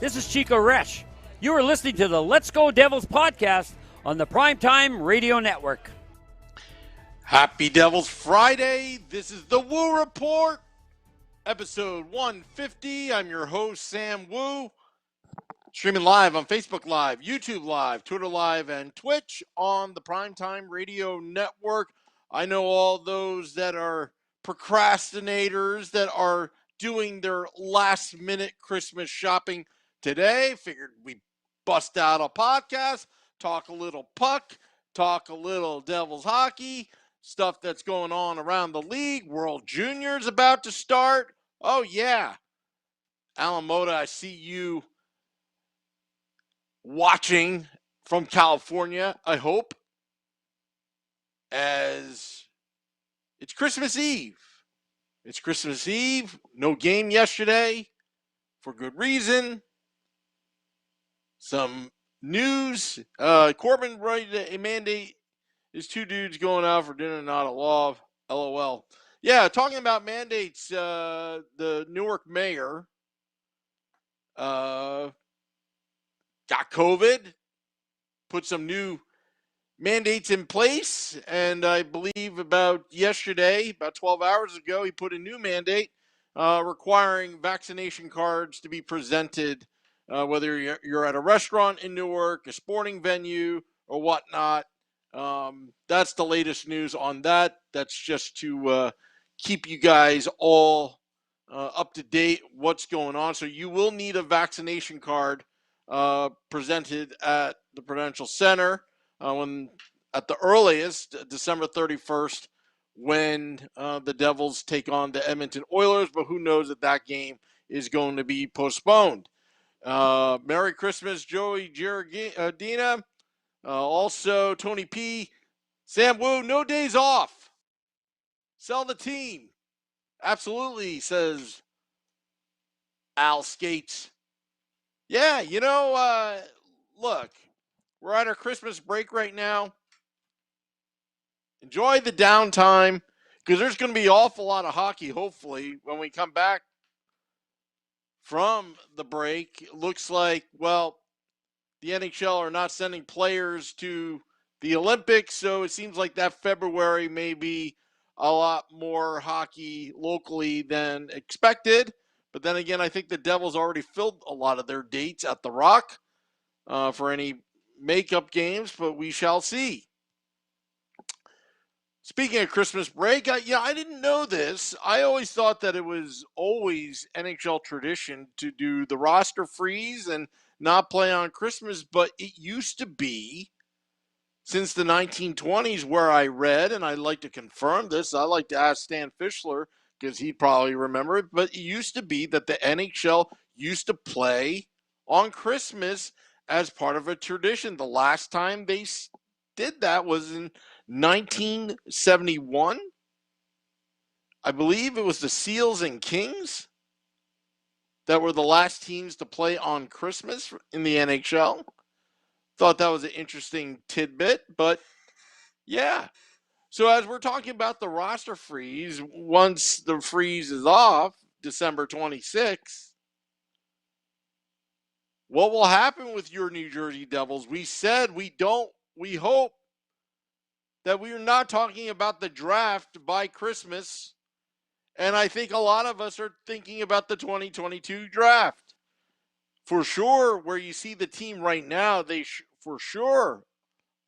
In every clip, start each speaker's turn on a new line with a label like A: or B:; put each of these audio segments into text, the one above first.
A: This is Chico Resch. You are listening to the Let's Go Devils podcast on the Primetime Radio Network.
B: Happy Devils Friday. This is the Woo Report, episode 150. I'm your host, Sam Woo. Streaming live on Facebook Live, YouTube Live, Twitter Live, and Twitch on the Primetime Radio Network. I know all those that are procrastinators that are doing their last-minute Christmas shopping today. Figured we bust out a podcast, talk a little puck, talk a little Devils hockey, stuff that's going on around the league. World Juniors about to start. Oh, yeah. Alan Moda, I see you watching from California, I hope, as it's Christmas Eve. It's Christmas Eve. No game yesterday for good reason. Some news. Corbin ready to mandate his two dudes going out for dinner, not a law. LOL. Yeah, talking about mandates, the Newark mayor got COVID, put some new mandates in place, and I believe about 12 hours ago, he put a new mandate requiring vaccination cards to be presented, whether you're at a restaurant in Newark, a sporting venue, or whatnot. That's the latest news on that. That's just to keep you guys all up to date what's going on. So you will need a vaccination card presented at the Prudential Center when at the earliest, December 31st, when the Devils take on the Edmonton Oilers. But who knows if that game is going to be postponed. Merry Christmas, Joey Giardina. Also, Tony P. Sam Woo, no days off. Sell the team. Absolutely, says Al Skates. Yeah, look, we're at our Christmas break right now. Enjoy the downtime because there's going to be an awful lot of hockey, hopefully, when we come back from the break. It looks like, the NHL are not sending players to the Olympics, so it seems like that February may be a lot more hockey locally than expected. But then again, I think the Devils already filled a lot of their dates at the Rock for any makeup games, but we shall see. Speaking of Christmas break, I didn't know this. I always thought that it was always NHL tradition to do the roster freeze and not play on Christmas, but it used to be since the 1920s where I read, and I'd like to confirm this. I'd like to ask Stan Fischler because he'd probably remember it, but it used to be that the NHL used to play on Christmas as part of a tradition. The last time they did that was in 1971. I believe it was the Seals and Kings that were the last teams to play on Christmas in the NHL. Thought that was an interesting tidbit, but yeah. So as we're talking about the roster freeze, once the freeze is off, December 26th, what will happen with your New Jersey Devils? We said we hope that we are not talking about the draft by Christmas, and I think a lot of us are thinking about the 2022 draft. For sure, where you see the team right now, they for sure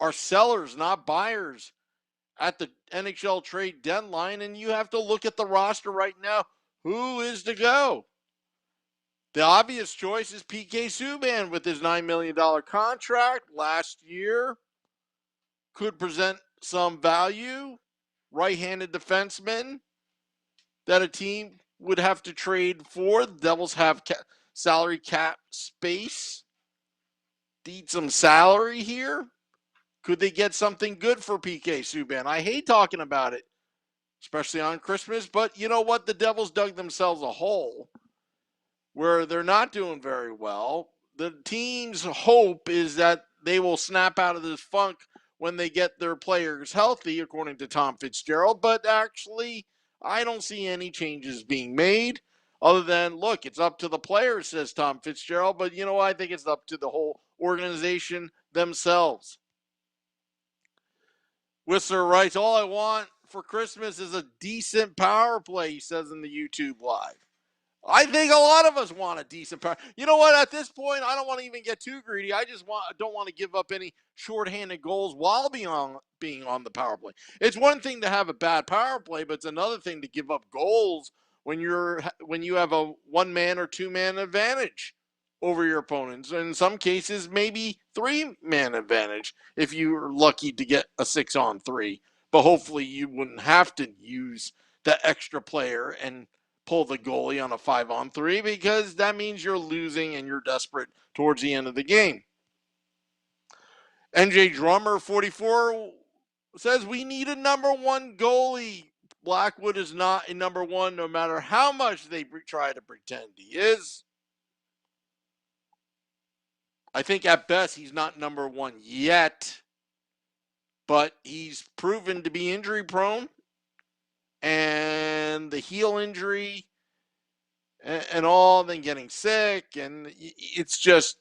B: are sellers, not buyers at the NHL trade deadline, and you have to look at the roster right now. Who is to go? The obvious choice is PK Subban with his $9 million contract last year. Could present some value. Right-handed defenseman that a team would have to trade for. The Devils have salary cap space. Need some salary here. Could they get something good for PK Subban? I hate talking about it, especially on Christmas, but you know what? The Devils dug themselves a hole where they're not doing very well. The team's hope is that they will snap out of this funk when they get their players healthy, according to Tom Fitzgerald, but actually I don't see any changes being made. Other than, look, it's up to the players, says Tom Fitzgerald. But you know what? I think it's up to the whole organization themselves. Whistler writes, all I want for Christmas is a decent power play, he says in the YouTube Live. I think a lot of us want a decent power. You know what? At this point, I don't want to even get too greedy. I just don't want to give up any shorthanded goals while being on the power play. It's one thing to have a bad power play, but it's another thing to give up goals when you have a 1-man or 2-man advantage over your opponents. In some cases, maybe 3-man advantage if you're lucky to get a 6-on-3. But hopefully, you wouldn't have to use the extra player and pull the goalie on a 5-on-3, because that means you're losing and you're desperate towards the end of the game. NJ Drummer 44 says we need a number one goalie. Blackwood is not a number one, no matter how much they try to pretend he is. I think at best he's not number one yet, but he's proven to be injury prone, and the heel injury and all, then getting sick, and it's just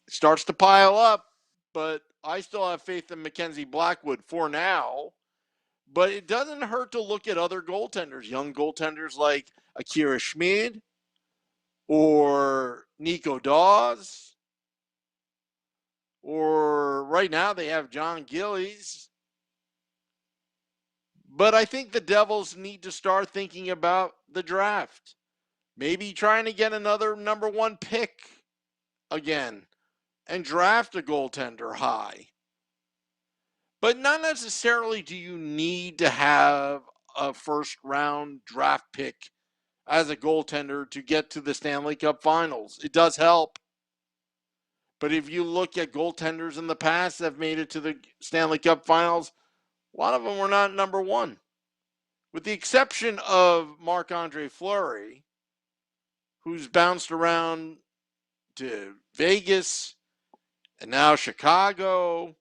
B: starts to pile up. But I still have faith in Mackenzie Blackwood for now. But it doesn't hurt to look at other goaltenders, young goaltenders like Akira Schmid or Nico Dawes, or right now they have John Gillies. But I think the Devils need to start thinking about the draft. Maybe trying to get another number one pick again and draft a goaltender high. But not necessarily do you need to have a first-round draft pick as a goaltender to get to the Stanley Cup Finals. It does help. But if you look at goaltenders in the past that have made it to the Stanley Cup Finals, a lot of them were not number one. With the exception of Marc-Andre Fleury, who's bounced around to Vegas and now Chicago.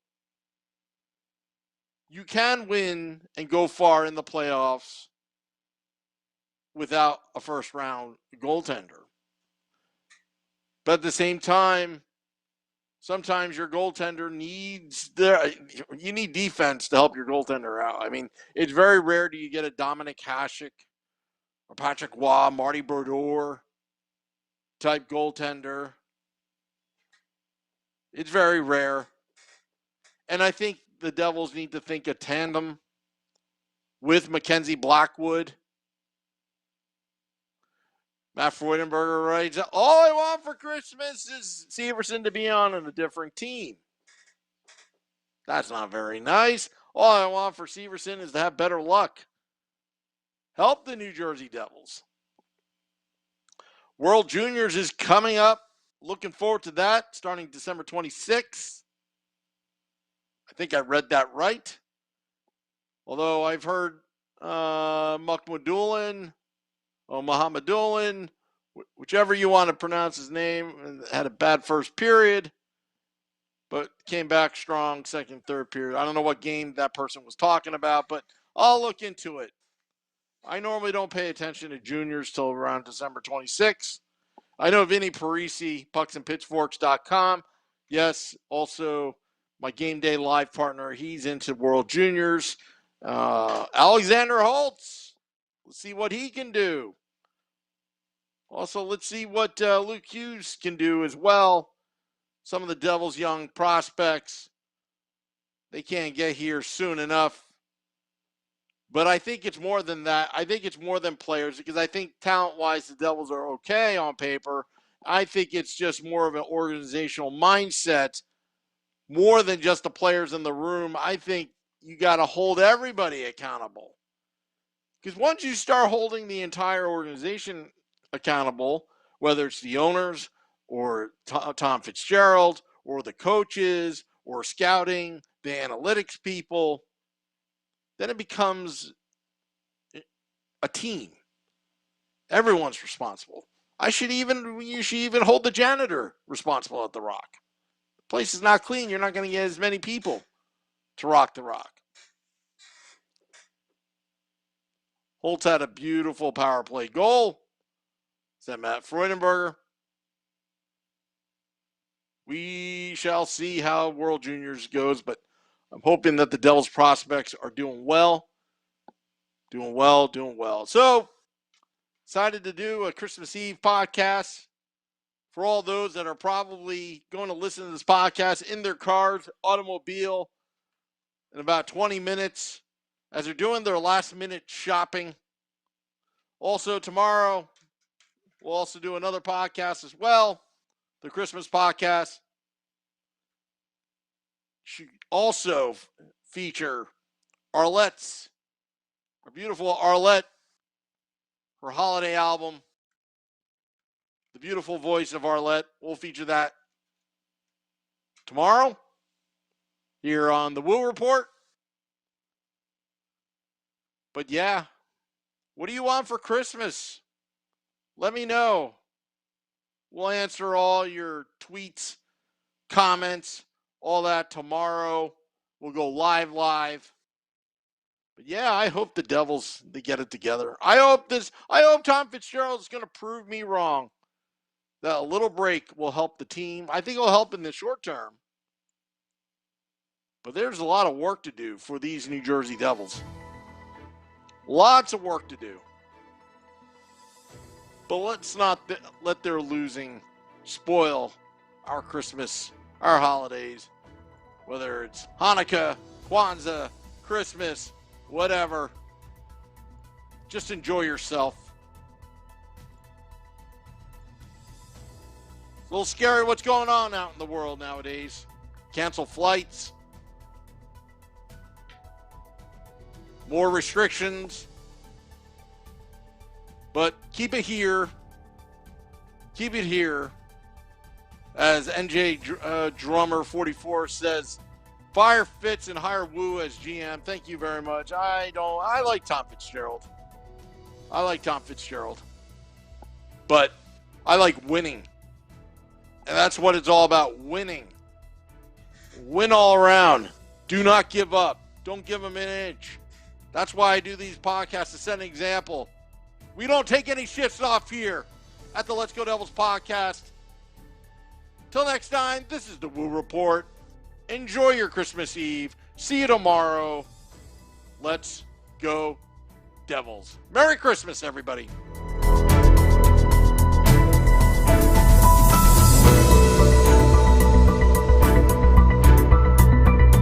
B: You can win and go far in the playoffs without a first-round goaltender. But at the same time, sometimes your goaltender you need defense to help your goaltender out. I mean, it's very rare do you get a Dominic Hasek or Patrick Waugh, Marty Brodeur type goaltender. It's very rare. And I think the Devils need to think a tandem with Mackenzie Blackwood. Matt Freudenberger writes, all I want for Christmas is Severson to be on a different team. That's not very nice. All I want for Severson is to have better luck. Help the New Jersey Devils. World Juniors is coming up. Looking forward to that, starting December 26th. I think I read that right. Although I've heard Muhammadulin, whichever you want to pronounce his name, had a bad first period, but came back strong second, third period. I don't know what game that person was talking about, but I'll look into it. I normally don't pay attention to juniors till around December 26th. I know Vinny Parisi, pucksandpitchforks.com. Yes, also my game day live partner. He's into World Juniors. Alexander Holtz. Let's see what he can do. Also, let's see what Luke Hughes can do as well. Some of the Devils' young prospects, they can't get here soon enough. But I think it's more than that. I think it's more than players, because I think talent-wise the Devils are okay on paper. I think it's just more of an organizational mindset, more than just the players in the room. I think you got to hold everybody accountable. Because once you start holding the entire organization accountable, whether it's the owners or Tom Fitzgerald or the coaches or scouting, the analytics people, then it becomes a team. Everyone's responsible. You should even hold the janitor responsible at the Rock. The place is not clean. You're not going to get as many people to rock the Rock. Holtz had a beautiful power play goal. Is that Matt Freudenberger? We shall see how World Juniors goes, but I'm hoping that the Devils prospects are doing well. Doing well. So, decided to do a Christmas Eve podcast for all those that are probably going to listen to this podcast in their cars, automobile, in about 20 minutes as they're doing their last minute shopping. Also, tomorrow, we'll also do another podcast as well, the Christmas podcast. Should also feature Arlette's, our beautiful Arlette, her holiday album, The Beautiful Voice of Arlette. We'll feature that tomorrow here on the Woo Report. But yeah, what do you want for Christmas? Let me know. We'll answer all your tweets, comments, all that tomorrow. We'll go live. But yeah, I hope the Devils, they get it together. I hope Tom Fitzgerald is going to prove me wrong. That a little break will help the team. I think it'll help in the short term. But there's a lot of work to do for these New Jersey Devils. Lots of work to do. But let's not let their losing spoil our Christmas, our holidays, whether it's Hanukkah, Kwanzaa, Christmas, whatever. Just enjoy yourself. It's a little scary what's going on out in the world nowadays. Cancel flights. More restrictions. But keep it here. Keep it here. As NJ Drummer 44 says, fire Fitz and hire Woo as GM. Thank you very much. I like Tom Fitzgerald. But I like winning. And that's what it's all about, winning. Win all around. Do not give up. Don't give them an inch. That's why I do these podcasts, to set an example. We don't take any shifts off here at the Let's Go Devils podcast. Till next time, this is the Woo Report. Enjoy your Christmas Eve. See you tomorrow. Let's go Devils. Merry Christmas, everybody.